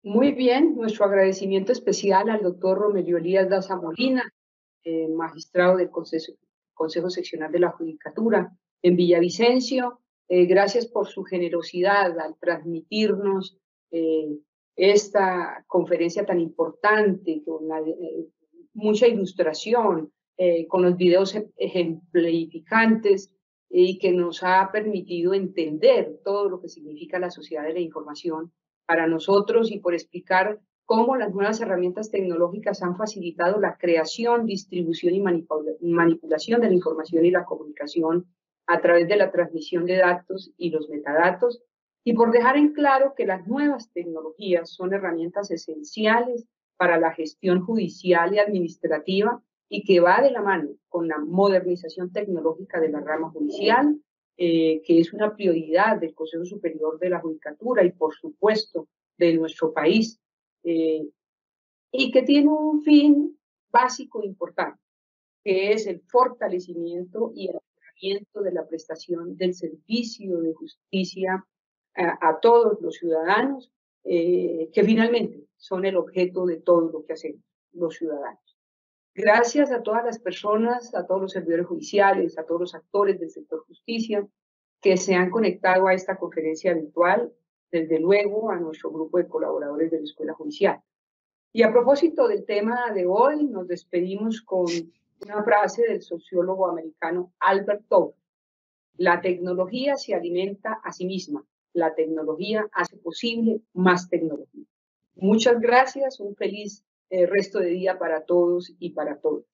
Muy bien, nuestro agradecimiento especial al doctor Romelio Elías Daza Molina, magistrado del Consejo Seccional de la Judicatura en Villavicencio. Gracias por su generosidad al transmitirnos esta conferencia tan importante, con mucha ilustración, con los videos ejemplificantes y que nos ha permitido entender todo lo que significa la sociedad de la información para nosotros y por explicar cómo las nuevas herramientas tecnológicas han facilitado la creación, distribución y manipulación de la información y la comunicación a través de la transmisión de datos y los metadatos, y por dejar en claro que las nuevas tecnologías son herramientas esenciales para la gestión judicial y administrativa y que va de la mano con la modernización tecnológica de la rama judicial, que es una prioridad del Consejo Superior de la Judicatura y, por supuesto, de nuestro país, y que tiene un fin básico e importante, que es el fortalecimiento y el mejoramiento de la prestación del servicio de justicia a todos los ciudadanos, que finalmente son el objeto de todo lo que hacemos los ciudadanos. Gracias a todas las personas, a todos los servidores judiciales, a todos los actores del sector justicia que se han conectado a esta conferencia virtual, desde luego a nuestro grupo de colaboradores de la Escuela Judicial. Y a propósito del tema de hoy, nos despedimos con una frase del sociólogo americano Albert Toff: la tecnología se alimenta a sí misma, la tecnología hace posible más tecnología. Muchas gracias, un feliz resto de día para todos y para todas.